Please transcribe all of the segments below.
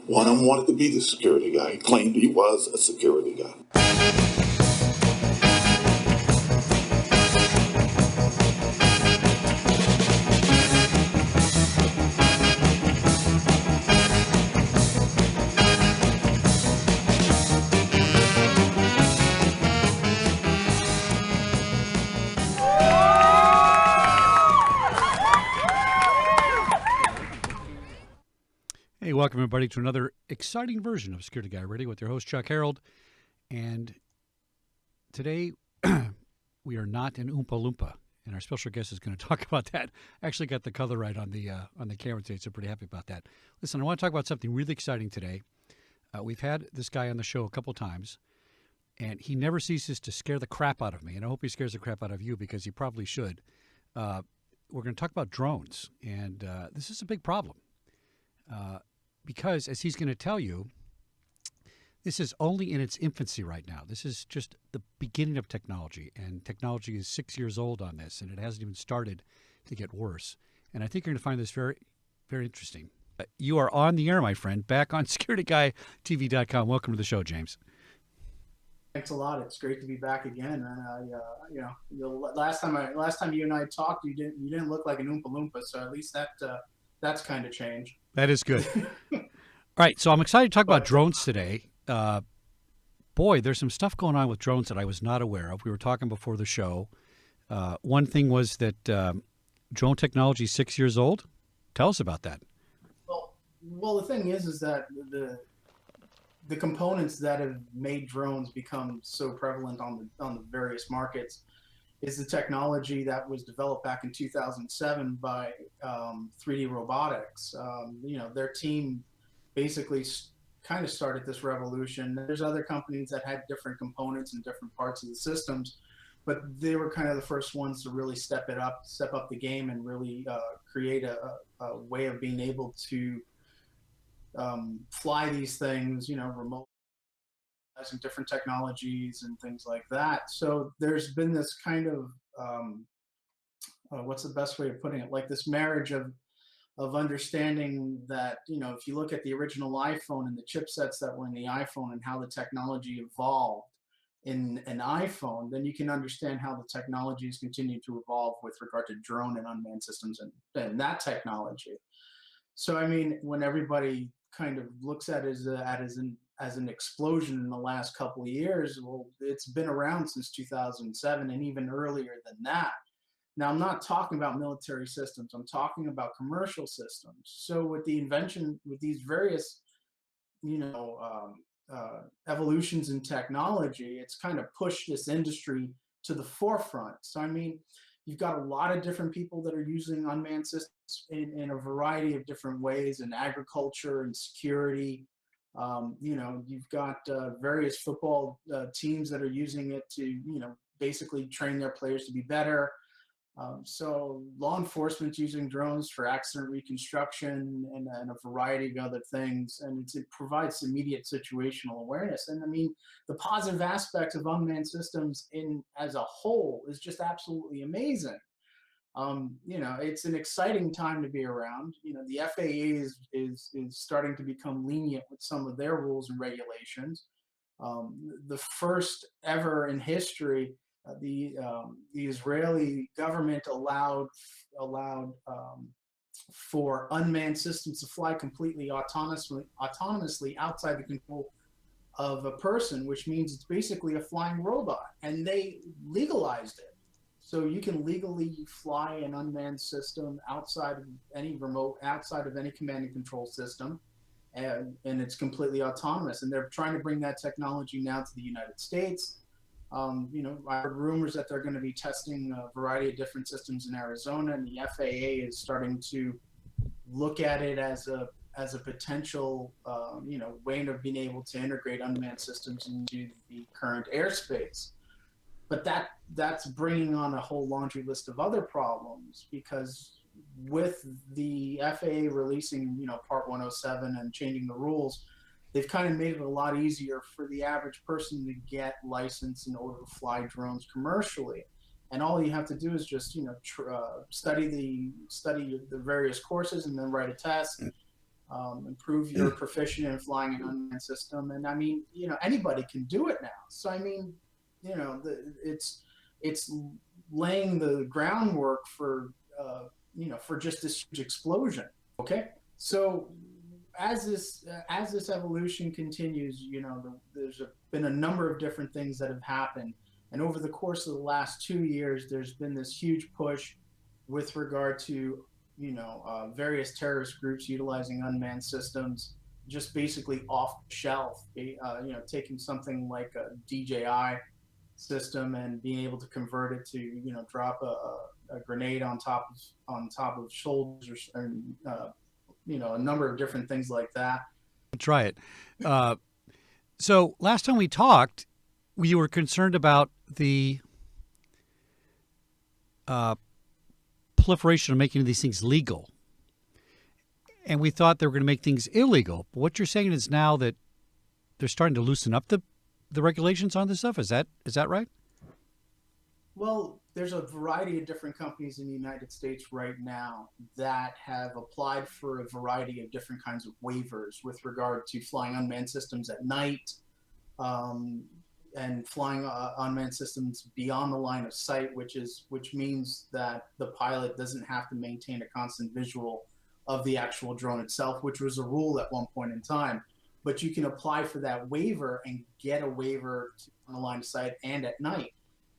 One of them wanted to be the security guy. He claimed he was a security guy. Hey, welcome everybody to another exciting version of Security Guy Radio with your host Chuck Harold. And today we are not in Oompa Loompa, and our special guest is going to talk about that. I actually got the color right on the camera today, so pretty happy about that. Listen, I want to talk about something really exciting today. We've had this guy on the show a couple times, and he never ceases to scare the crap out of me, and I hope he scares the crap out of you because he probably should. We're going to talk about drones, and this is a big problem. Because, as he's going to tell you, this is only in its infancy right now. This is just the beginning of technology, and technology is 6 years old on this, and it hasn't even started to get worse. And I think you're going to find this very, very interesting. You are on the air, my friend, back on SecurityGuyTV.com. Welcome to the show, James. Thanks a lot. It's great to be back again. Last time you and I talked, you didn't look like an Oompa Loompa, so at least that's kind of changed. That is good. All right, so I'm excited to talk about drones today. Boy, there's some stuff going on with drones that I was not aware of. We were talking before the show. One thing was that drone technology is 6 years old. Tell us about that. Well, the thing is that the components that have made drones become so prevalent on the various markets is the technology that was developed back in 2007 by 3D Robotics. Their team basically kind of started this revolution. There's other companies that had different components and different parts of the systems, but they were kind of the first ones to really step up the game and really create a way of being able to fly these things, remote, using different technologies and things like that. So there's been this kind of what's the best way of putting it? Like this marriage of understanding that, if you look at the original iPhone and the chipsets that were in the iPhone and how the technology evolved in an iPhone, then you can understand how the technologies continue to evolve with regard to drone and unmanned systems and that technology. So, I mean, when everybody kind of looks at it as an explosion in the last couple of years, well, it's been around since 2007 and even earlier than that. Now, I'm not talking about military systems. I'm talking about commercial systems. So with the invention, with these various, evolutions in technology, it's kind of pushed this industry to the forefront. So, I mean, you've got a lot of different people that are using unmanned systems in a variety of different ways in agriculture and security. You've got various football teams that are using it to, basically train their players to be better. So law enforcement's using drones for accident reconstruction and a variety of other things, and it provides immediate situational awareness. And I mean, the positive aspects of unmanned systems as a whole is just absolutely amazing. It's an exciting time to be around. The FAA is starting to become lenient with some of their rules and regulations. The first ever in history, the Israeli government allowed for unmanned systems to fly completely autonomously outside the control of a person, which means it's basically a flying robot, and they legalized it. So you can legally fly an unmanned system outside of any command and control system, and it's completely autonomous. And they're trying to bring that technology now to the United States. I heard rumors that they're going to be testing a variety of different systems in Arizona, and the FAA is starting to look at it as a potential, way of being able to integrate unmanned systems into the current airspace. But that's bringing on a whole laundry list of other problems, because with the FAA releasing, Part 107 and changing the rules, they've kind of made it a lot easier for the average person to get licensed in order to fly drones commercially. And all you have to do is just, study the various courses and then write a test. improve your proficient in flying an unmanned system. And I mean, anybody can do it now. So I mean, it's laying the groundwork for for just this huge explosion. Okay, so as this evolution continues, there's been a number of different things that have happened, and over the course of the last 2 years, there's been this huge push with regard to various terrorist groups utilizing unmanned systems, just basically off the shelf. Taking something like a DJI system and being able to convert it to drop a grenade on top of shoulders, or a number of different things like that. Try it. So last time we talked, you were concerned about the proliferation of making these things legal, and we thought they were going to make things illegal. But what you're saying is now that they're starting to loosen up the regulations on this stuff. Is that right? Well, there's a variety of different companies in the United States right now that have applied for a variety of different kinds of waivers with regard to flying unmanned systems at night, and flying unmanned systems beyond the line of sight, which means that the pilot doesn't have to maintain a constant visual of the actual drone itself, which was a rule at one point in time. But you can apply for that waiver and get a waiver on the line of sight and at night.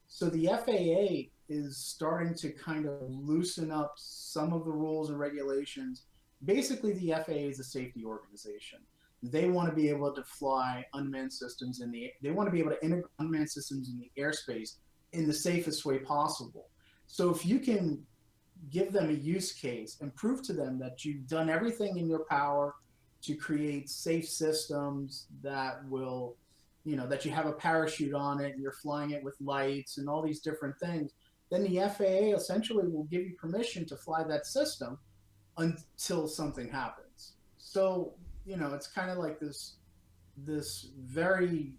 So the FAA is starting to kind of loosen up some of the rules and regulations. Basically, the FAA is a safety organization. They want to be able to fly unmanned systems they want to be able to integrate unmanned systems in the airspace in the safest way possible. So if you can give them a use case and prove to them that you've done everything in your power to create safe systems that will, that you have a parachute on it and you're flying it with lights and all these different things, then the FAA essentially will give you permission to fly that system until something happens. So, it's kind of like this very,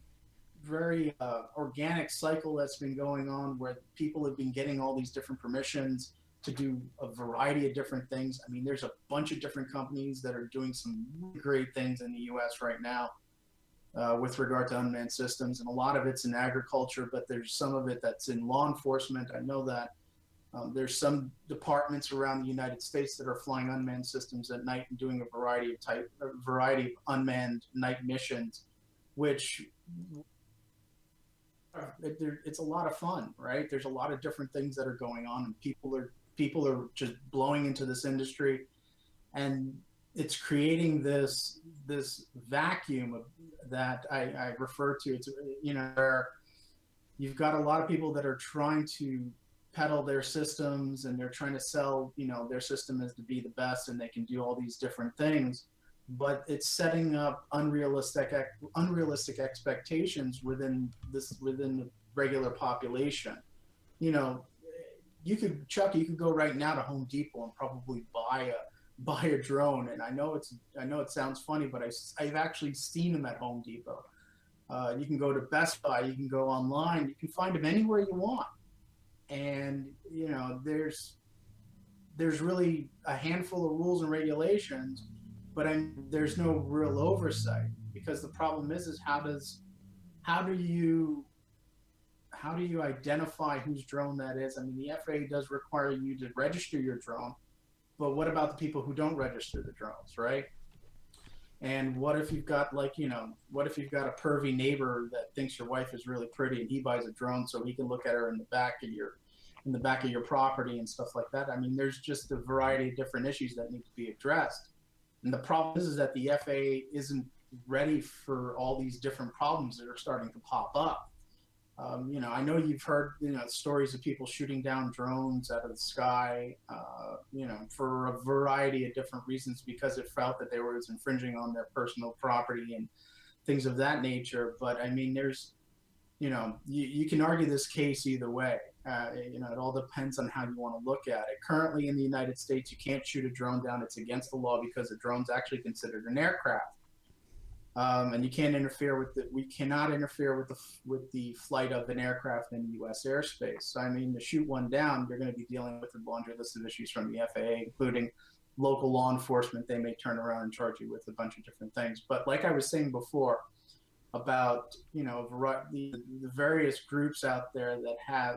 very organic cycle that's been going on, where people have been getting all these different permissions to do a variety of different things. I mean, there's a bunch of different companies that are doing some really great things in the U.S. right now with regard to unmanned systems, and a lot of it's in agriculture, but there's some of it that's in law enforcement. I know that there's some departments around the United States that are flying unmanned systems at night and doing a variety of unmanned night missions, which it's a lot of fun, right? There's a lot of different things that are going on, and people are just blowing into this industry, and it's creating this vacuum that I refer to. It's where you've got a lot of people that are trying to peddle their systems, and they're trying to sell their system as to be the best, and they can do all these different things, but it's setting up unrealistic expectations within the regular population. You could go right now to Home Depot and probably buy a drone, and I know it sounds funny, but I've actually seen them at Home Depot. You can go to Best Buy, you can go online, you can find them anywhere you want. And there's really a handful of rules and regulations, but there's no real oversight, because the problem is how do you identify whose drone that is? I mean, the FAA does require you to register your drone, but what about the people who don't register the drones, right? And what if you've got a pervy neighbor that thinks your wife is really pretty, and he buys a drone so he can look at her in the back of your property and stuff like that? I mean, there's just a variety of different issues that need to be addressed. And the problem is that the FAA isn't ready for all these different problems that are starting to pop up. I know you've heard stories of people shooting down drones out of the sky, for a variety of different reasons, because it felt that they were infringing on their personal property and things of that nature. But I mean, there's, you can argue this case either way. It all depends on how you want to look at it. Currently in the United States, you can't shoot a drone down. It's against the law, because a drone's actually considered an aircraft. And you can't interfere we cannot interfere with the flight of an aircraft in U.S. airspace. So, I mean, to shoot one down, you're going to be dealing with a laundry list of issues from the FAA, including local law enforcement, they may turn around and charge you with a bunch of different things. But like I was saying before about, the various groups out there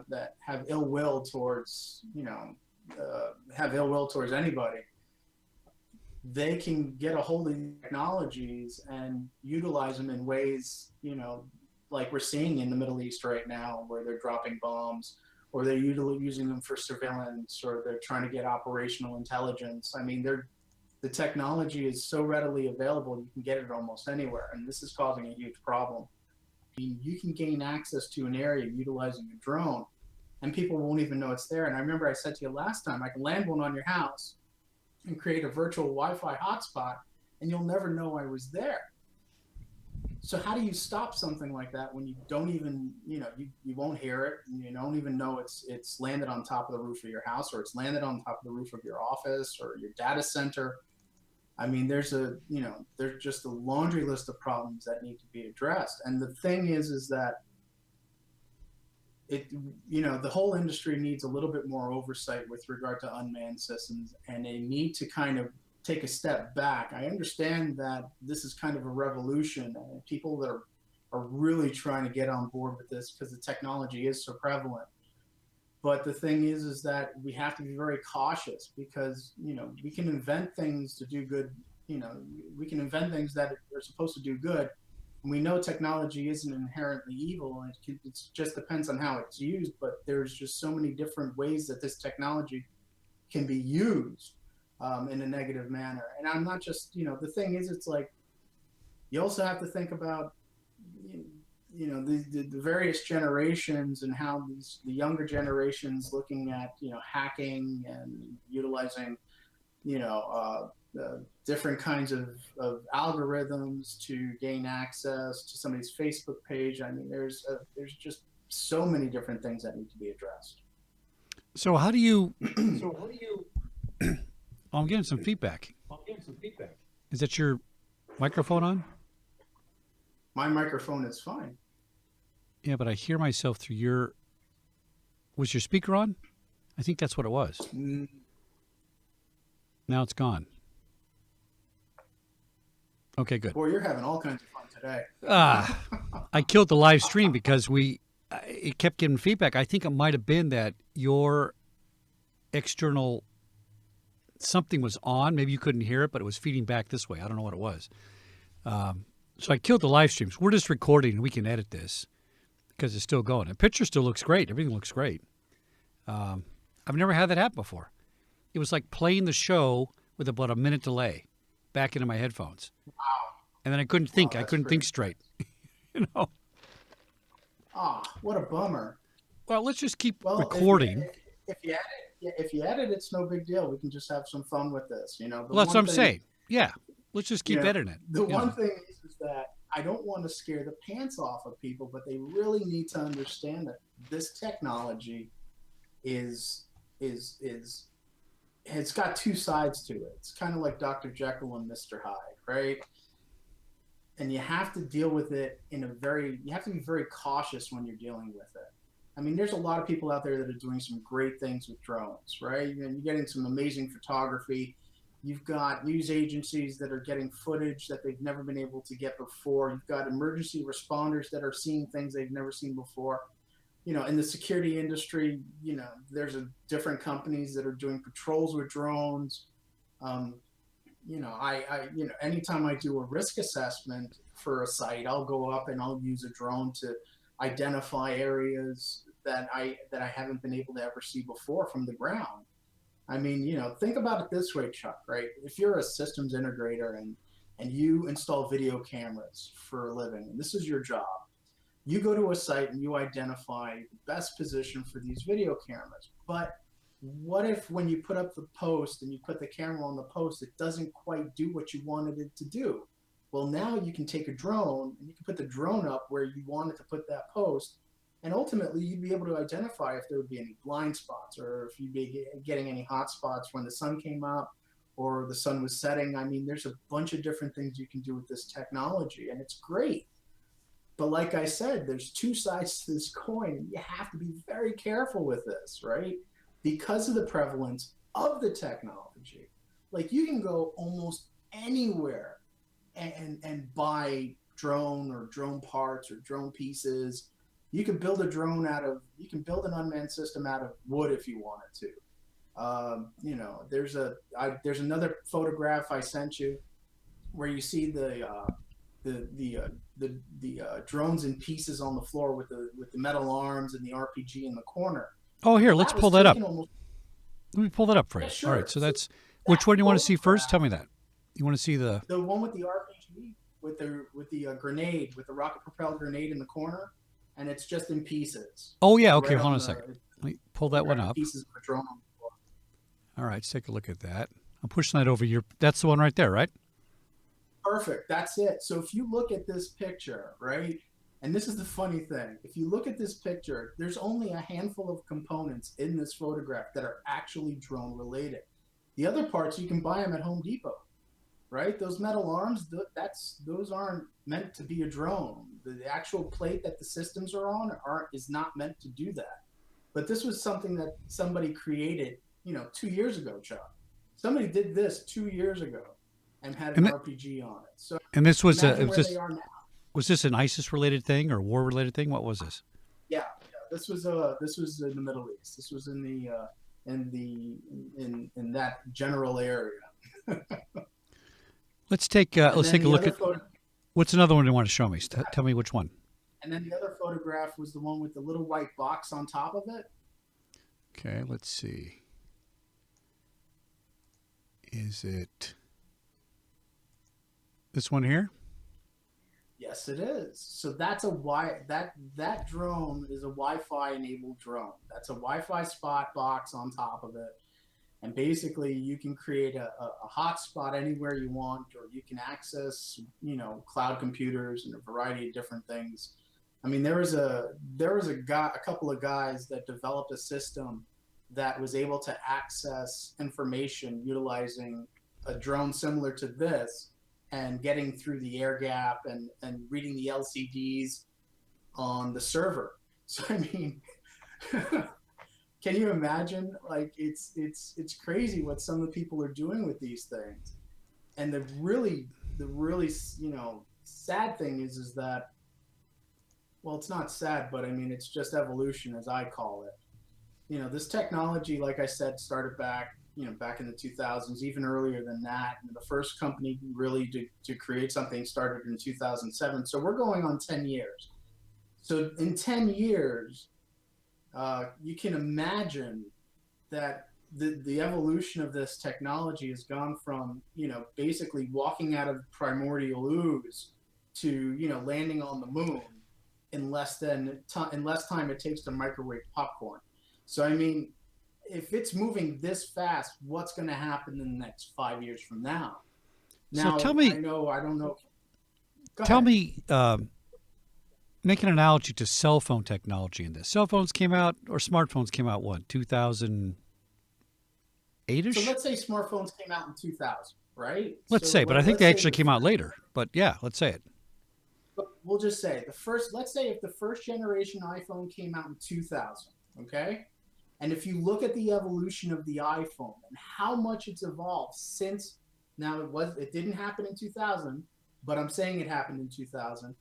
that have ill will towards, have ill will towards anybody, they can get a hold of these technologies and utilize them in ways, like we're seeing in the Middle East right now, where they're dropping bombs, or they're using them for surveillance, or they're trying to get operational intelligence. I mean, the technology is so readily available, you can get it almost anywhere, and this is causing a huge problem. I mean, you can gain access to an area utilizing a drone, and people won't even know it's there. And I remember I said to you last time, I can land one on your house and create a virtual Wi-Fi hotspot, and you'll never know I was there. So how do you stop something like that when you don't even, you won't hear it, and you don't even know it's landed on top of the roof of your house, or it's landed on top of the roof of your office or your data center? I mean, there's just a laundry list of problems that need to be addressed. And the thing is that the whole industry needs a little bit more oversight with regard to unmanned systems, and they need to kind of take a step back. I understand that this is kind of a revolution, and people that are really trying to get on board with this because the technology is so prevalent. But the thing is that we have to be very cautious, because, we can invent things to do good. We can invent things that are supposed to do good. And we know technology isn't inherently evil. It just depends on how it's used. But there's just so many different ways that this technology can be used in a negative manner. And I'm not just, the thing is, it's like, you also have to think about, the various generations, and how the younger generations looking at, hacking and utilizing, different kinds of algorithms to gain access to somebody's Facebook page. I mean, there's just so many different things that need to be addressed. So how do you? Oh, I'm getting some feedback. Is that your microphone on? My microphone is fine. Yeah, but I hear myself through your. Was your speaker on? I think that's what it was. Now it's gone. Okay, good. Boy, you're having all kinds of fun today. I killed the live stream because it kept giving feedback. I think it might have been that your external something was on. Maybe you couldn't hear it, but it was feeding back this way. I don't know what it was. So I killed the live streams. We're just recording, and we can edit this because it's still going. The picture still looks great. Everything looks great. I've never had that happen before. It was like playing the show with about a minute delay back into my headphones. Wow. And then I couldn't think. Wow, I couldn't think straight. What a bummer. Well, let's just keep recording. If you edit, it's no big deal. We can just have some fun with this, Well, that's what I'm saying. Yeah. Let's just keep editing it. The one thing is that I don't want to scare the pants off of people, but they really need to understand that this technology has got two sides to it. It's kind of like Dr. Jekyll and Mr. Hyde, right? And you have to deal with it you have to be very cautious when you're dealing with it. I mean, there's a lot of people out there that are doing some great things with drones, right? And you're getting some amazing photography. You've got news agencies that are getting footage that they've never been able to get before. You've got emergency responders that are seeing things they've never seen before. In the security industry, there's different companies that are doing patrols with drones. Anytime I do a risk assessment for a site, I'll go up and I'll use a drone to identify areas that I haven't been able to ever see before from the ground. I mean, think about it this way, Chuck, right? If you're a systems integrator and you install video cameras for a living, and this is your job, you go to a site and you identify the best position for these video cameras. But what if when you put up the post and you put the camera on the post, it doesn't quite do what you wanted it to do? Well, now you can take a drone and you can put the drone up where you wanted to put that post, and ultimately you'd be able to identify if there would be any blind spots, or if you'd be getting any hot spots when the sun came up or the sun was setting. I mean, there's a bunch of different things you can do with this technology, and it's great. But like I said, there's two sides to this coin, and you have to be very careful with this, right? Because of the prevalence of the technology. like you can go almost anywhere and buy drone or drone parts or drone pieces. You can build a drone you can build an unmanned system out of wood if you wanted to. There's another photograph I sent you where you see the drones in pieces on the floor with the metal arms and the RPG in the corner. Oh, here, let's pull that up. Almost, Let me pull that up for you. yeah, sure. All right, so that's which one do you want to see first? Tell me that. You want to see the one with the RPG with the grenade, with the rocket propelled grenade in the corner, and it's just in pieces. Oh yeah, okay, hold on a second. Let me pull that one up. Pieces of a drone on the floor. All right, let's take a look at that. I'm pushing that over your. That's the one right there, right? Perfect. That's it. So if you look at this picture, right, and this is the funny thing, if you look at this picture, there's only a handful of components in this photograph that are actually drone related. The other parts, you can buy them at Home Depot, right? Those metal arms, those aren't meant to be a drone. The actual plate that the systems are on is not meant to do that. But this was something that somebody created, 2 years ago, Chuck. Somebody did this 2 years ago and had an RPG on it. So, and this was they are now. Was this an ISIS related thing or war related thing? What was this? Yeah. This was in the Middle East. This was in that general area. Let's take a look at what's another one you want to show me. Tell me which one. And then the other photograph was the one with the little white box on top of it. Okay, let's see. Is it this one here? Yes, it is. So that's that drone is a Wi-Fi enabled drone. That's a Wi-Fi spot box on top of it. And basically you can create a hotspot anywhere you want, or you can access, cloud computers and a variety of different things. I mean, there was a couple of guys that developed a system that was able to access information utilizing a drone similar to this and getting through the air gap and reading the LCDs on the server. So, I mean, can you imagine? Like, it's crazy what some of the people are doing with these things. And the really, sad thing is that, well, it's not sad, but I mean, it's just evolution, as I call it. This technology, like I said, started back in the 2000s, even earlier than that. And the first company really to create something started in 2007. So we're going on 10 years. So in 10 years, you can imagine that the evolution of this technology has gone from, basically walking out of primordial ooze to, landing on the moon in less time it takes to microwave popcorn. So, I mean, if it's moving this fast, what's going to happen in the next 5 years from now? Now, so tell me, I don't know. Tell me, make an analogy to cell phone technology in this. Cell phones came out, or smartphones came out, what, 2008-ish? So let's say smartphones came out in 2000, right? Let's say, but I think they actually came out later. But yeah, let's say it. We'll just say let's say if the first generation iPhone came out in 2000, okay? And if you look at the evolution of the iPhone and how much it's evolved since, now it didn't happen in 2000, but I'm saying it happened in 2000.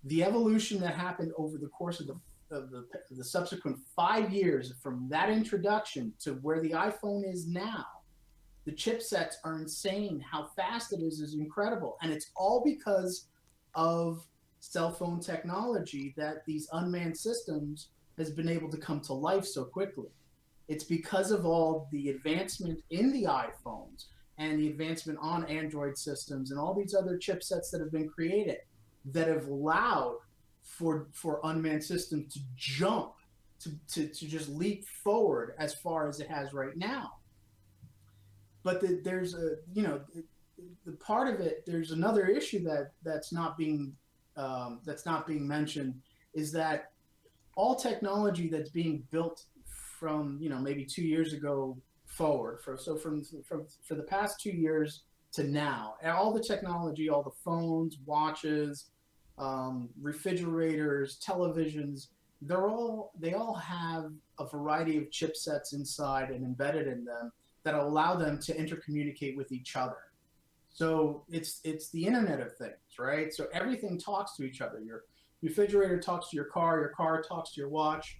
The evolution that happened over the course of the subsequent 5 years from that introduction to where the iPhone is now, the chipsets are insane. How fast it is incredible. And it's all because of cell phone technology that these unmanned systems has been able to come to life so quickly. It's because of all the advancement in the iPhones and the advancement on Android systems and all these other chipsets that have been created that have allowed for unmanned systems to jump, to just leap forward as far as it has right now. But there's a, the part of it, there's another issue that's not being mentioned, is that all technology that's being built from maybe 2 years ago forward, for the past 2 years to now, all the technology, all the phones, watches, refrigerators, televisions, they all have a variety of chipsets inside and embedded in them that allow them to intercommunicate with each other. So it's the Internet of Things, right? So everything talks to each other. Your refrigerator talks to your car talks to your watch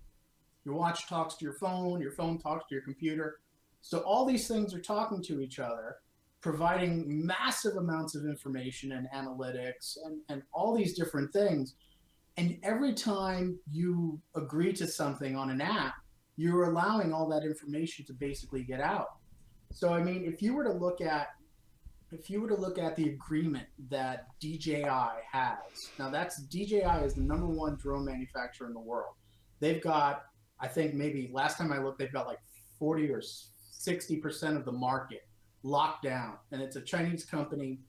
talks to your phone talks to your computer. So all these things are talking to each other, providing massive amounts of information and analytics and all these different things. And every time you agree to something on an app, you're allowing all that information to basically get out. So, I mean, if you were to look at the agreement that DJI has, now DJI is the #1 drone manufacturer in the world. They've got, I think maybe last time I looked, they've got like 40 or 60% of the market locked down. And it's a Chinese company,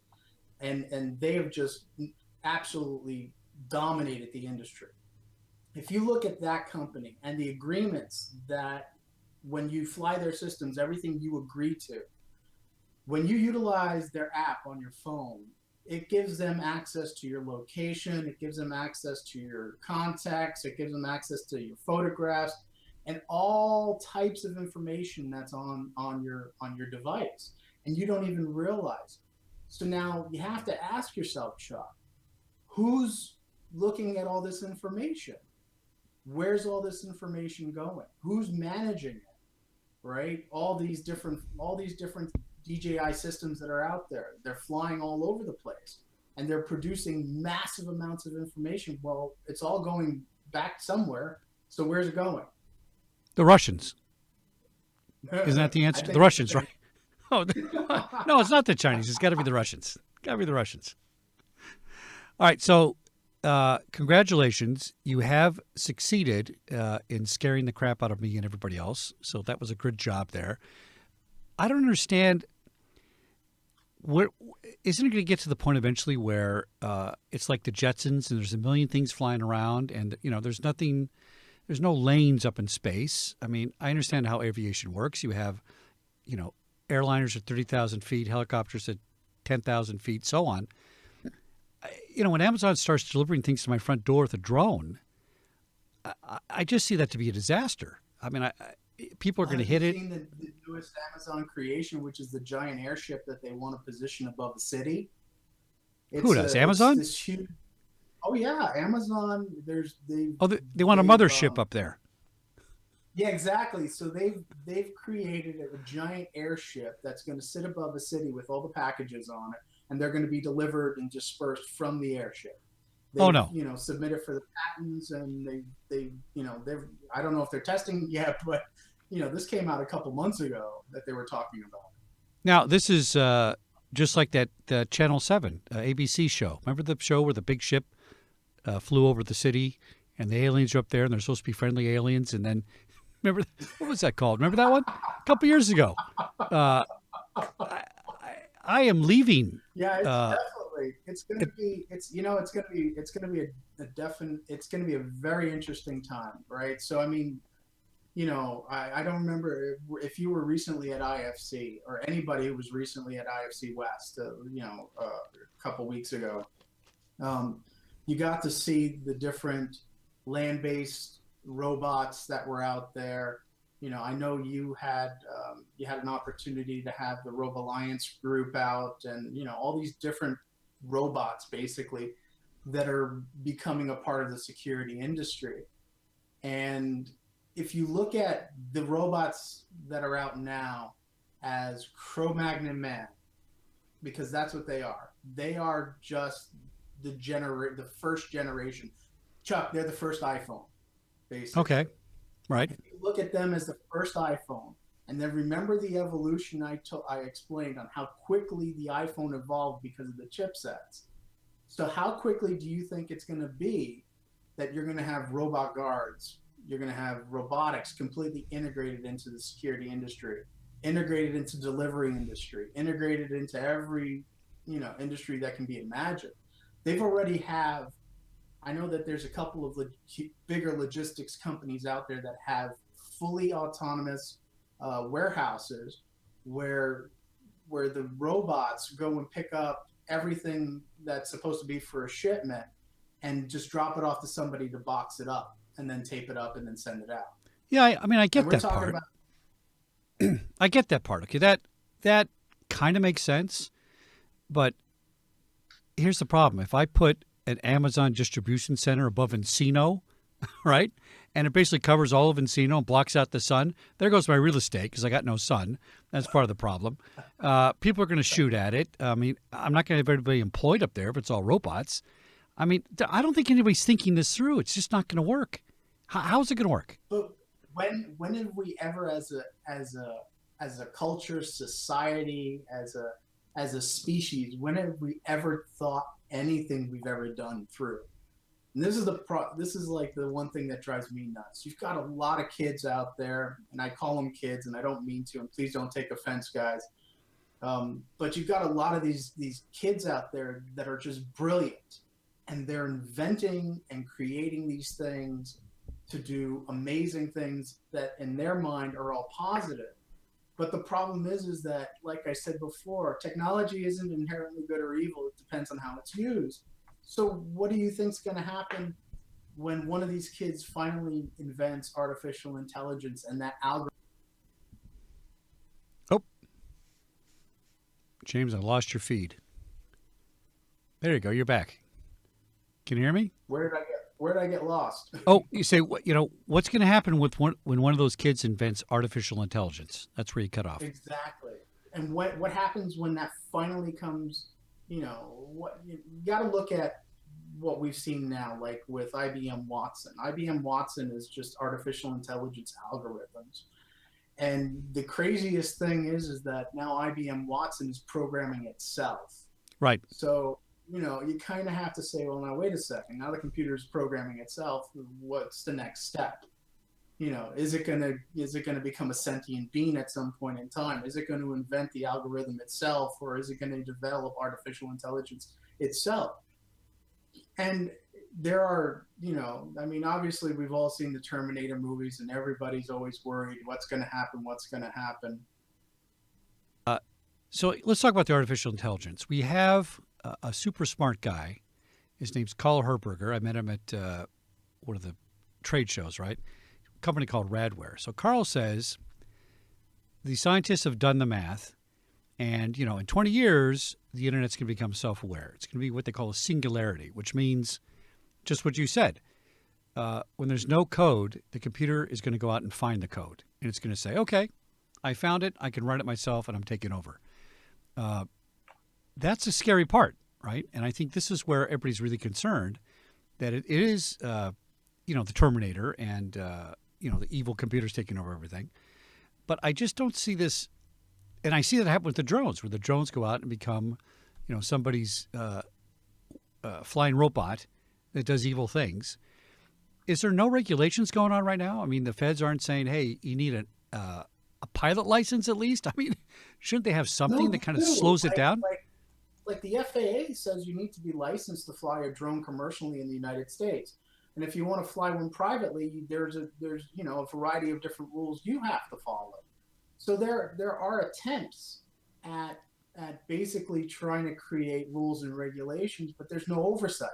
and they have just absolutely dominated the industry. If you look at that company and the agreements that when you fly their systems, everything you agree to, when you utilize their app on your phone, it gives them access to your location, it gives them access to your contacts, it gives them access to your photographs, and all types of information that's on your device, and you don't even realize it. So now you have to ask yourself, Chuck, who's looking at all this information? Where's all this information going? Who's managing it? Right? All these different DJI systems that are out there, they're flying all over the place, and they're producing massive amounts of information. Well, it's all going back somewhere. So where's it going? The Russians. Isn't that the answer? The Russians, right? Oh, no, it's not the Chinese. It's got to be the Russians. Got to be the Russians. All right, so congratulations. You have succeeded in scaring the crap out of me and everybody else. So that was a good job there. I don't understand. Isn't it going to get to the point eventually where it's like the Jetsons and there's a million things flying around and, there's no lanes up in space. I mean, I understand how aviation works. You have, airliners at 30,000 feet, helicopters at 10,000 feet, so on. When Amazon starts delivering things to my front door with a drone, I just see that to be a disaster. I mean, people are going to hit it. Have you seen the newest Amazon creation, which is the giant airship that they want to position above the city? Who does? Amazon? This huge. Oh yeah, Amazon. They want a mothership up there. Yeah, exactly. So they've created a giant airship that's going to sit above the city with all the packages on it, and they're going to be delivered and dispersed from the airship. Oh no! Submitted for the patents, and they I don't know if they're testing yet, but this came out a couple months ago that they were talking about. Now this is just like that Channel 7 ABC show. Remember the show where the big ship flew over the city and the aliens are up there and they're supposed to be friendly aliens, and then remember what was that called? Remember that one? A couple years ago. I am leaving. Yeah, definitely. It's going to be. It's going to be a very interesting time, right? So I mean, I don't remember if you were recently at IFC or anybody who was recently at IFC West, a couple weeks ago. You got to see the different land-based robots that were out there. I know you had an opportunity to have the Robo Alliance group out, and all these different robots basically that are becoming a part of the security industry. And if you look at the robots that are out now as Cro-Magnon man, because that's what they are just the first generation. Chuck, they're the first iPhone, basically. Okay. Right. If you look at them as the first iPhone, and then remember the evolution I explained on how quickly the iPhone evolved because of the chipsets. So how quickly do you think it's going to be that you're going to have robot guards? You're going to have robotics completely integrated into the security industry, integrated into delivery industry, integrated into every industry that can be imagined. They've already have. I know that there's a couple of bigger logistics companies out there that have fully autonomous warehouses where the robots go and pick up everything that's supposed to be for a shipment and just drop it off to somebody to box it up and then tape it up and then send it out. Yeah, I mean, I get that part. I get that part. Okay, that kind of makes sense, but here's the problem. If I put an Amazon distribution center above Encino, right, and it basically covers all of Encino and blocks out the sun, there goes my real estate because I got no sun. That's part of the problem. People are going to shoot at it. I mean, I'm not going to have everybody employed up there if it's all robots. I mean, I don't think anybody's thinking this through. It's just not going to work. How's it going to work? But when have we ever, as a culture, society, as a species, when have we ever thought anything we've ever done through? And this is like the one thing that drives me nuts. You've got a lot of kids out there, and I call them kids, and I don't mean to, and please don't take offense, guys. But you've got a lot of these kids out there that are just brilliant, and they're inventing and creating these things to do amazing things that in their mind are all positive. But the problem is that, like I said before, technology isn't inherently good or evil. It depends on how it's used. So what do you think is going to happen when one of these kids finally invents artificial intelligence and that algorithm? Oh, James, I lost your feed. There you go. You're back. Can you hear me? Where did I get lost? Oh, you say, what's going to happen with when one of those kids invents artificial intelligence? That's where you cut off. Exactly. And what happens when that finally comes? You got to look at what we've seen now, like with IBM Watson. IBM Watson is just artificial intelligence algorithms. And the craziest thing is that now IBM Watson is programming itself. Right. So, you kind of have to say, well, now, wait a second. Now the computer is programming itself. What's the next step? Is it going to become a sentient being at some point in time? Is it going to invent the algorithm itself, or is it going to develop artificial intelligence itself? And there are, obviously we've all seen the Terminator movies, and everybody's always worried what's going to happen. So let's talk about the artificial intelligence. We have a super smart guy. His name's Carl Herberger. I met him at one of the trade shows, right? A company called Radware. So Carl says the scientists have done the math, and, in 20 years, the internet's going to become self-aware. It's going to be what they call a singularity, which means just what you said. When there's no code, the computer is going to go out and find the code. And it's going to say, okay, I found it. I can run it myself, and I'm taking over. That's a scary part, right? And I think this is where everybody's really concerned that it is, the Terminator and, the evil computers taking over everything. But I just don't see this. And I see that happen with the drones, where the drones go out and become, somebody's flying robot that does evil things. Is there no regulations going on right now? I mean, the feds aren't saying, hey, you need a pilot license at least? I mean, shouldn't they have something that kind of slows it down? Like the FAA says you need to be licensed to fly a drone commercially in the United States. And if you want to fly one privately, there's a variety of different rules you have to follow. So there are attempts at basically trying to create rules and regulations, but there's no oversight.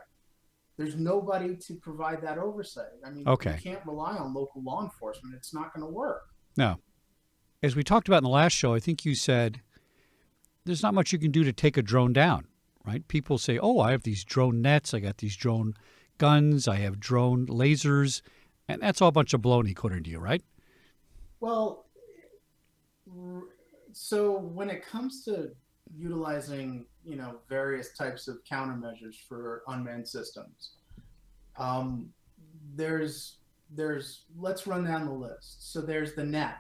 There's nobody to provide that oversight. I mean, okay. You can't rely on local law enforcement. It's not going to work. No. As we talked about in the last show, I think you said there's not much you can do to take a drone down, right? People say, oh, I have these drone nets. I got these drone guns. I have drone lasers. And that's all a bunch of baloney, according to you, right? Well, so when it comes to utilizing, various types of countermeasures for unmanned systems, there's let's run down the list. So there's the net.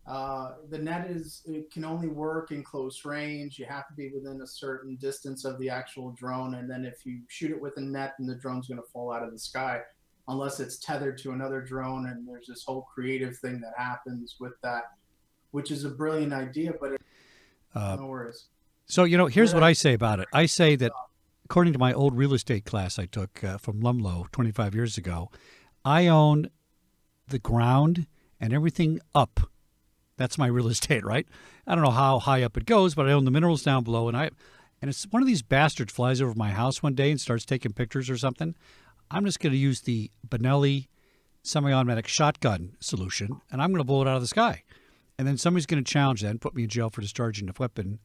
The net it can only work in close range. You have to be within a certain distance of the actual drone, and then if you shoot it with a net, then the drone's going to fall out of the sky, unless it's tethered to another drone. And there's this whole creative thing that happens with that, which is a brilliant idea, but no worries. So, here's what I say about it. I say that according to my old real estate class I took from Lumlow 25 years ago, I own the ground and everything up. That's my real estate, right? I don't know how high up it goes, but I own the minerals down below. And it's one of these bastards flies over my house one day and starts taking pictures or something. I'm just going to use the Benelli semi-automatic shotgun solution, and I'm going to blow it out of the sky. and then somebody's going to challenge that and put me in jail for discharging a weapon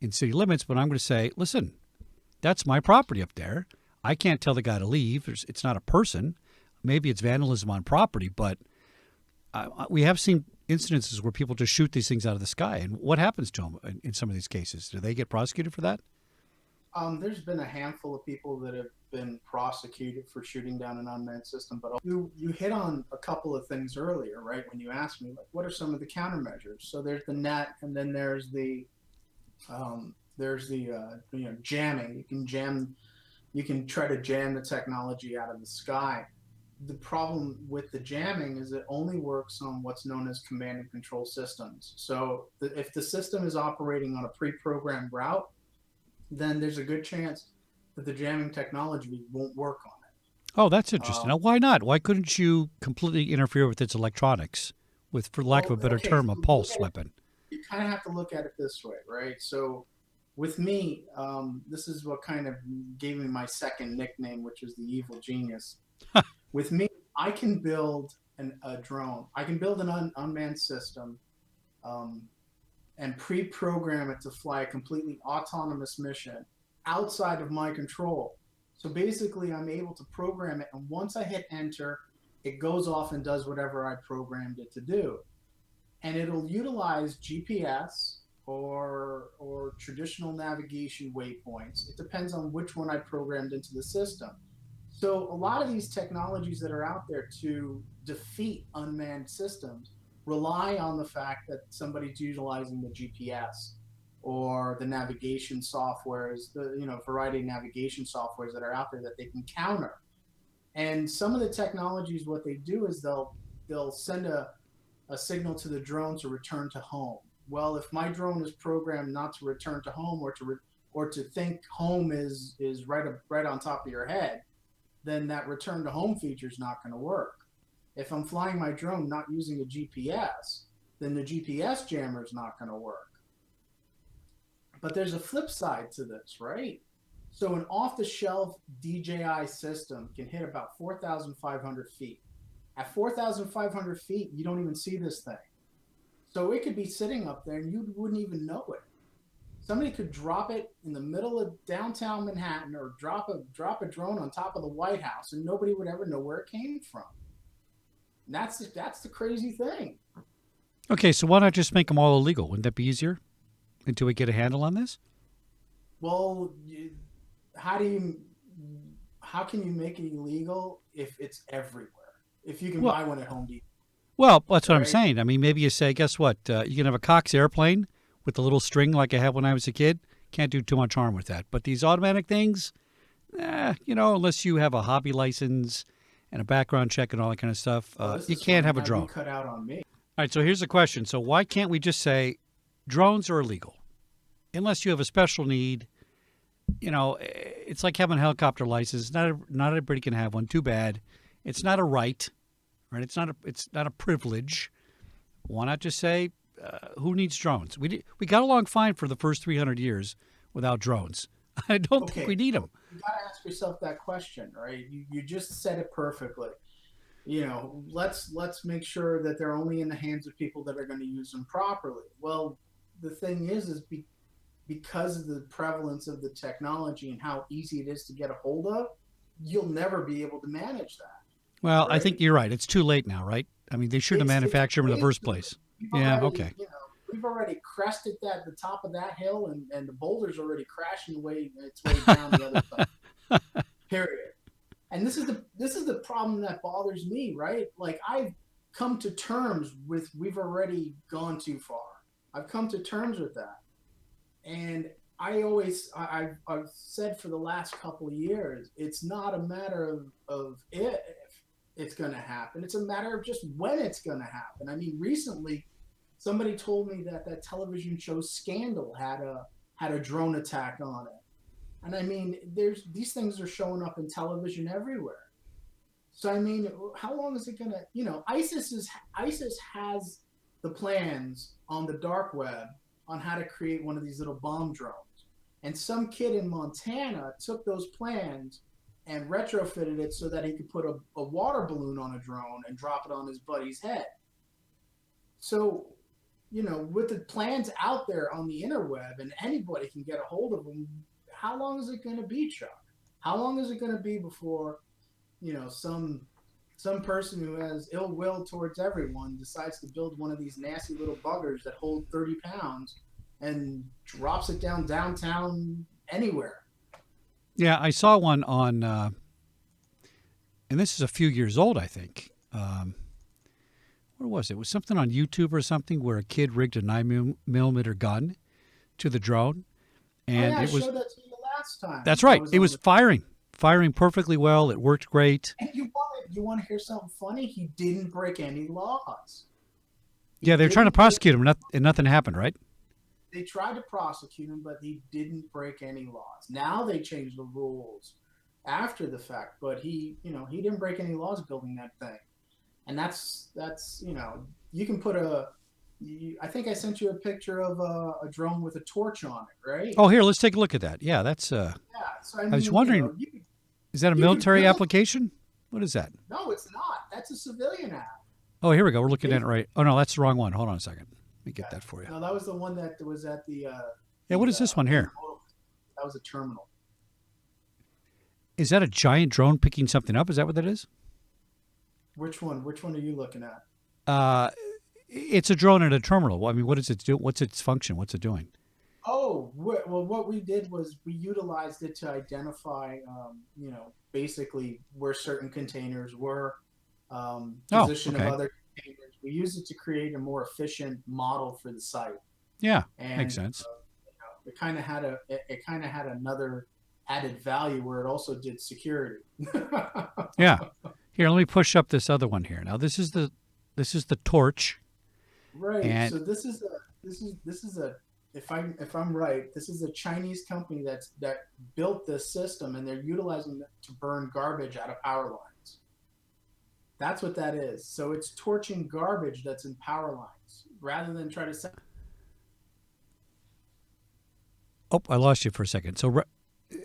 in city limits. But I'm going to say, listen, that's my property up there. I can't tell the guy to leave. It's not a person. Maybe it's vandalism on property, but we have seen incidences where people just shoot these things out of the sky. And what happens to them in some of these cases? Do they get prosecuted for that? There's been a handful of people that have been prosecuted for shooting down an unmanned system, but you hit on a couple of things earlier, right? When you asked me, like, what are some of the countermeasures? So there's the net, and then there's the jamming. You can try to jam the technology out of the sky. The problem with the jamming is it only works on what's known as command and control systems. So if the system is operating on a pre-programmed route, then there's a good chance that the jamming technology won't work on it. Oh, that's interesting. Now, why not? Why couldn't you completely interfere with its electronics with, for lack of a better term, a pulse weapon? You kind of have to look at it this way, right? So with me, this is what kind of gave me my second nickname, which is the evil genius. With me, I can build a drone. I can build an unmanned system and pre-program it to fly a completely autonomous mission outside of my control. So basically, I'm able to program it, and once I hit enter, it goes off and does whatever I programmed it to do. And it'll utilize GPS or traditional navigation waypoints. It depends on which one I programmed into the system. So a lot of these technologies that are out there to defeat unmanned systems rely on the fact that somebody's utilizing the GPS or the navigation softwares, the variety of navigation softwares that are out there that they can counter. And some of the technologies, what they do is they'll send a signal to the drone to return to home. Well, if my drone is programmed not to return to home or to think home is right on top of your head, then that return to home feature is not going to work. If I'm flying my drone not using a GPS, then the GPS jammer is not going to work. But there's a flip side to this, right? So an off-the-shelf DJI system can hit about 4,500 feet. At 4,500 feet, you don't even see this thing. So it could be sitting up there and you wouldn't even know it. Somebody could drop it in the middle of downtown Manhattan or drop a drone on top of the White House and nobody would ever know where it came from. And that's the crazy thing. Okay, so why not just make them all illegal? Wouldn't that be easier until we get a handle on this? Well, how can you make it illegal if it's everywhere? If you can buy one at Home Depot. Well, that's what I'm saying. I mean, maybe you say, guess what? You can have a Cox airplane with the little string like I had when I was a kid. Can't do too much harm with that. But these automatic things, unless you have a hobby license and a background check and all that kind of stuff, you can't have a drone. Cut out on me. All right, so here's the question. So why can't we just say drones are illegal? Unless you have a special need. It's like having a helicopter license. Not everybody can have one. Too bad. It's not a right, right? It's not a privilege. Why not just say, who needs drones? We got along fine for the first 300 years without drones. I don't think we need them. You got to ask yourself that question, right? You just said it perfectly. Let's make sure that they're only in the hands of people that are going to use them properly. Well, the thing is because of the prevalence of the technology and how easy it is to get a hold of, you'll never be able to manage that. Well, right? I think you're right. It's too late now, right? I mean, they shouldn't have manufactured them in the first place. Okay. We've already crested the top of that hill, and the boulder's already crashing its way down the other side. Period. And this is the problem that bothers me, right? Like, I've come to terms with we've already gone too far. I've come to terms with that, and I've said for the last couple of years, it's not a matter of if it's going to happen. It's a matter of just when it's going to happen. I mean, recently, somebody told me that television show Scandal had a drone attack on it. And I mean, these things are showing up in television everywhere. So I mean, how long is it going to, ISIS has the plans on the dark web on how to create one of these little bomb drones. And some kid in Montana took those plans and retrofitted it so that he could put a water balloon on a drone and drop it on his buddy's head. So with the plans out there on the interweb and anybody can get a hold of them, how long is it going to be, Chuck? How long is it going to be before, some person who has ill will towards everyone decides to build one of these nasty little buggers that hold 30 pounds and drops it downtown anywhere? Yeah, I saw one on, and this is a few years old, I think. What was it? It was something on YouTube or something where a kid rigged a 9mm gun to the drone, and I it was. showed that to you last time. That's right. It was firing perfectly well. It worked great. And you want to hear something funny? He didn't break any laws. Yeah, they were trying to prosecute him, and nothing happened, right? They tried to prosecute him, but he didn't break any laws. Now they changed the rules after the fact, but he didn't break any laws building that thing. And that's you can put I think I sent you a picture of a drone with a torch on it, right? Oh, here, let's take a look at that. Yeah, that's. Yeah. So I was wondering, is that a military application? What is that? No, it's not. That's a civilian app. Oh, here we go. We're looking at it right. Oh no, that's the wrong one. Hold on a second. Let me get that for you. No, that was the one that was at the. Yeah, what is this one here? That was a terminal. Is that a giant drone picking something up? Is that what that is? Which one? Which one are you looking at? It's a drone at a terminal. I mean, what does it do? What's its function? What's it doing? Oh, well, what we did was we utilized it to identify, basically where certain containers were, position of other containers. We used it to create a more efficient model for the site. Yeah, and, makes sense. It kind of had another added value where it also did security. Yeah. Here, let me push up this other one here. Now, this is the torch. Right. And so this is a if I'm right, this is a Chinese company that built this system, and they're utilizing it to burn garbage out of power lines. That's what that is. So it's torching garbage that's in power lines rather than try to send. Oh, I lost you for a second.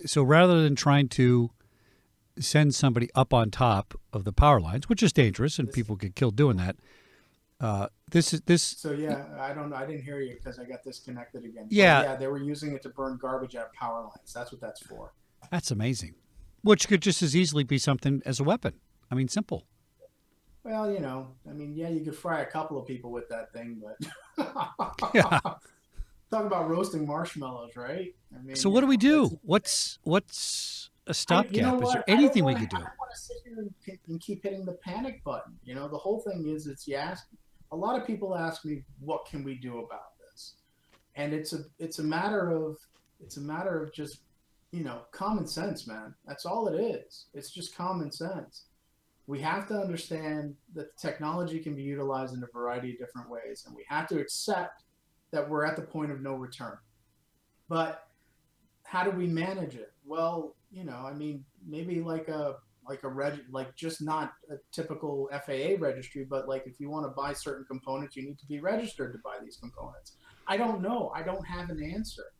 So rather than trying to send somebody up on top of the power lines, which is dangerous and people get killed doing that. This. So yeah, I didn't hear you because I got disconnected again. Yeah. But yeah, they were using it to burn garbage out of power lines. That's what that's for. That's amazing. Which could just as easily be something as a weapon. I mean, simple. Well, you could fry a couple of people with that thing, but Yeah. Talk about roasting marshmallows, right? I mean, So what do we do? What's a stopgap? Is there anything we could do? I don't want to sit here and keep hitting the panic button. The whole thing is, a lot of people ask me, what can we do about this? And it's a matter of just, common sense, man. That's all it is. It's just common sense. We have to understand that the technology can be utilized in a variety of different ways, and we have to accept that we're at the point of no return. But how do we manage it? Well, maybe like just not a typical FAA registry, but like if you want to buy certain components, you need to be registered to buy these components. I don't know. I don't have an answer.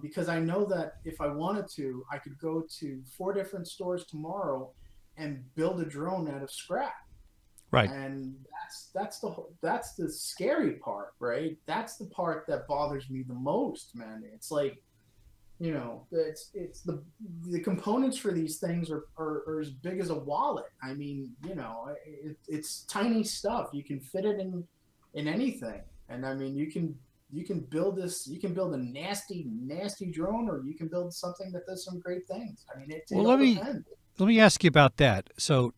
Because I know that if I wanted to, I could go to 4 different stores tomorrow and build a drone out of scrap. Right. And that's the scary part, right? That's the part that bothers me the most, man. It's like, it's the components for these things are as big as a wallet. I mean, it's tiny stuff. You can fit it in anything. And I mean, you can build a nasty drone, or you can build something that does some great things. I mean, let me ask you about that. So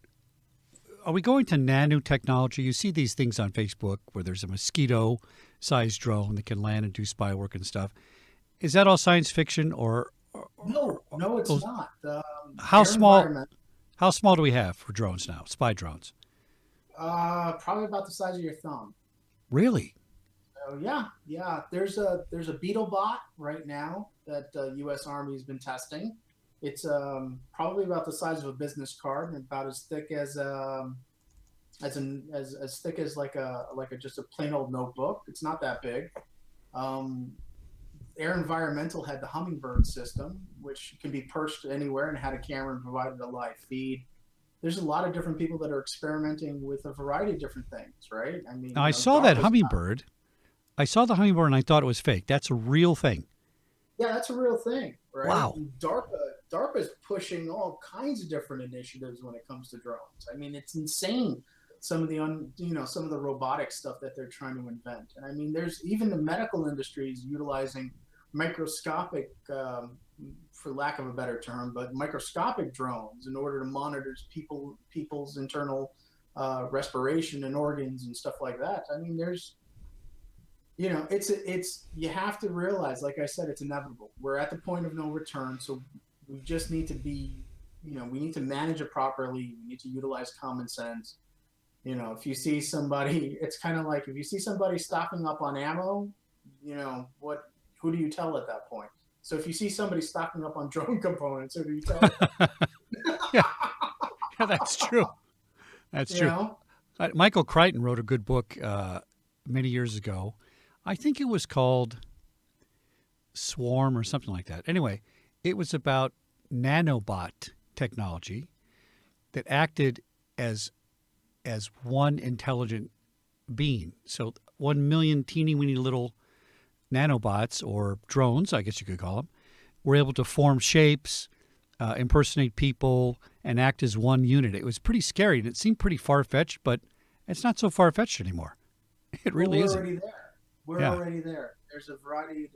are we going to nanotechnology? You see these things on Facebook where there's a mosquito-sized drone that can land and do spy work and stuff. Is that all science fiction, or no, it's not. How small do we have for drones now? Spy drones? Probably about the size of your thumb. Really? Yeah. There's a BeetleBot right now that the U.S. Army has been testing. It's probably about the size of a business card and about as thick as thick as like just a plain old notebook. It's not that big. Air Environmental had the Hummingbird system, which can be perched anywhere and had a camera and provided a live feed. There's a lot of different people that are experimenting with a variety of different things, right? I mean, now, I saw that Hummingbird. I saw the hummingbird and I thought it was fake. That's a real thing. Yeah, that's a real thing, right? Wow. And DARPA is pushing all kinds of different initiatives when it comes to drones. I mean, it's insane some of the some of the robotic stuff that they're trying to invent. And I mean, there's even the medical industry is utilizing microscopic, for lack of a better term, but microscopic drones in order to monitor people's internal respiration and organs and stuff like that. I mean, there's it's you have to realize, like I said, it's inevitable. We're at the point of no return, so we just need to be, we need to manage it properly. We need to utilize common sense. If you see somebody, it's kind of like if you see somebody stocking up on ammo, who do you tell at that point? So if you see somebody stocking up on drone components, who do you tell? Yeah, that's true. That's true. Michael Crichton wrote a good book many years ago. I think it was called Swarm or something like that. Anyway, it was about nanobot technology that acted as one intelligent being. So 1 million teeny weeny little nanobots, or drones, I guess you could call them, were able to form shapes, impersonate people, and act as one unit. It was pretty scary, and it seemed pretty far-fetched, but it's not so far-fetched anymore. It really isn't. Already there. We're already there. There's a variety.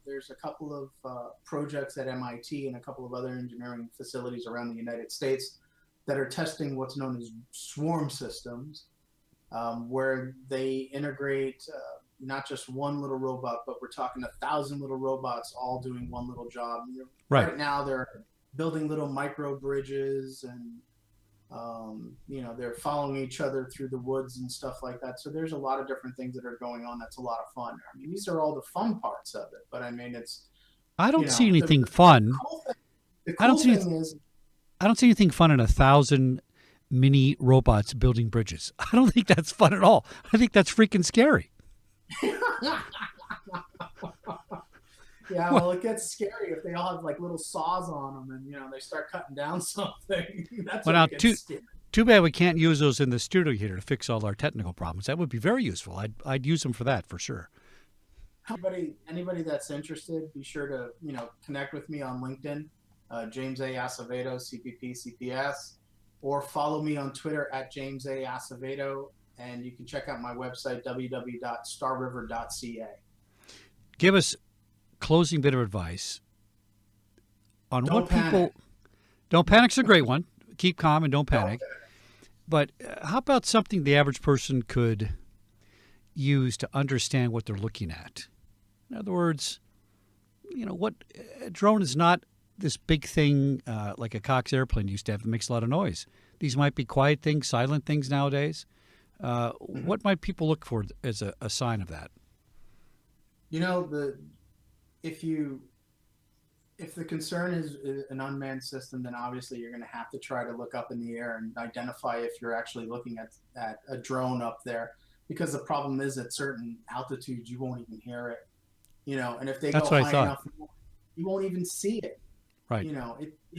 There's a couple of projects at MIT and a couple of other engineering facilities around the United States that are testing what's known as swarm systems, where they integrate not just one little robot, but we're talking 1,000 little robots all doing one little job. Right now, they're building little micro bridges, and they're following each other through the woods and stuff like that. So there's a lot of different things that are going on. That's a lot of fun. I mean, these are all the fun parts of it. But I mean, I don't see anything fun. The cool thing is, I don't see anything fun in 1,000 mini robots building bridges. I don't think that's fun at all. I think that's freaking scary. Yeah, well, it gets scary if they all have like little saws on them, and they start cutting down something. That's well, now too bad we can't use those in the studio here to fix all our technical problems. That would be very useful. I'd use them for that for sure. Anybody that's interested, be sure to connect with me on LinkedIn, James A Acevedo, CPP CPS, or follow me on Twitter at James A Acevedo, and you can check out my website www.starriver.ca. Give us closing bit of advice on don't what panic. people don't panic's a great one. Keep calm and don't panic. But how about something the average person could use to understand what they're looking at? In other words, what a drone is not this big thing like a Cox airplane used to have that makes a lot of noise. These might be quiet things, silent things nowadays. What might people look for as a sign of that? If the concern is an unmanned system, then obviously you're going to have to try to look up in the air and identify if you're actually looking at a drone up there, because the problem is at certain altitudes you won't even hear it, and if they That's go what I high thought. enough, you won't even see it. Right. You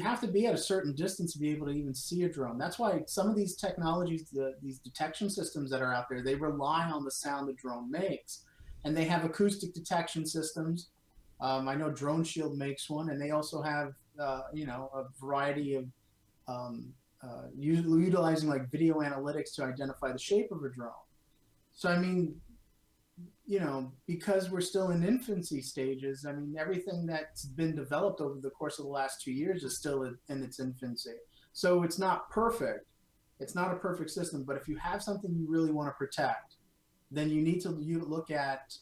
have to be at a certain distance to be able to even see a drone. That's why some of these technologies, these detection systems that are out there, they rely on the sound the drone makes, and they have acoustic detection systems. I know Drone Shield makes one, and they also have a variety of utilizing like video analytics to identify the shape of a drone. So I mean, because we're still in infancy stages, I mean, everything that's been developed over the course of the last 2 years is still in its infancy. So it's not perfect. It's not a perfect system, but if you have something you really want to protect, then you need to look at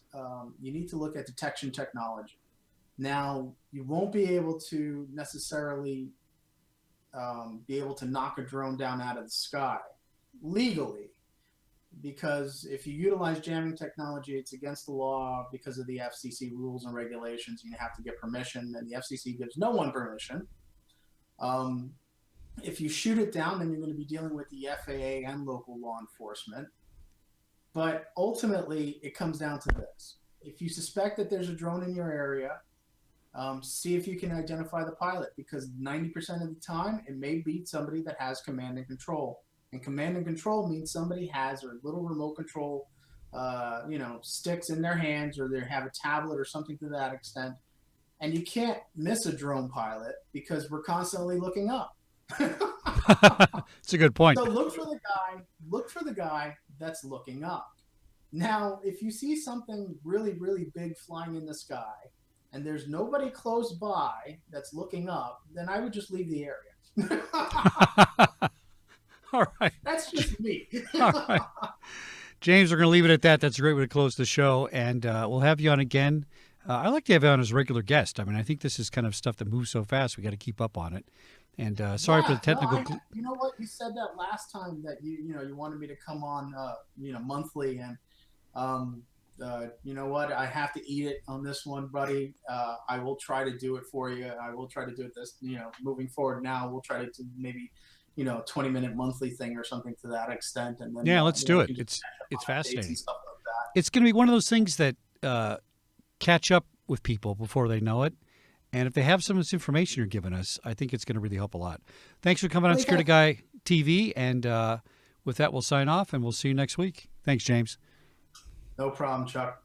detection technology. Now, you won't be able to necessarily be able to knock a drone down out of the sky legally, because if you utilize jamming technology, it's against the law because of the FCC rules and regulations. You have to get permission, and the FCC gives no one permission. If you shoot it down, then you're going to be dealing with the FAA and local law enforcement. But ultimately, it comes down to this. If you suspect that there's a drone in your area, see if you can identify the pilot, because 90% of the time, it may be somebody that has command and control. And command and control means somebody has a little remote control sticks in their hands, or they have a tablet or something to that extent. And you can't miss a drone pilot because we're constantly looking up. It's a good point. So look for the guy that's looking up. Now, if you see something really, really big flying in the sky and there's nobody close by that's looking up, then I would just leave the area. All right. That's just me. All right. James, we're going to leave it at that. That's a great way to close the show. And we'll have you on again. I like to have you on as a regular guest. I mean, I think this is kind of stuff that moves so fast. We got to keep up on it. And sorry for the technical. You know what? You said that last time that you wanted me to come on, monthly, and you know what? I have to eat it on this one, buddy. I will try to do it for you. I will try to do it this, moving forward. Now we'll try to do maybe, 20-minute monthly thing or something to that extent. And then let's do it. It's fascinating. Stuff like that. It's going to be one of those things that catch up with people before they know it. And if they have some of this information you're giving us, I think it's going to really help a lot. Thanks for coming on Security Guy TV. And with that, we'll sign off, and we'll see you next week. Thanks, James. No problem, Chuck.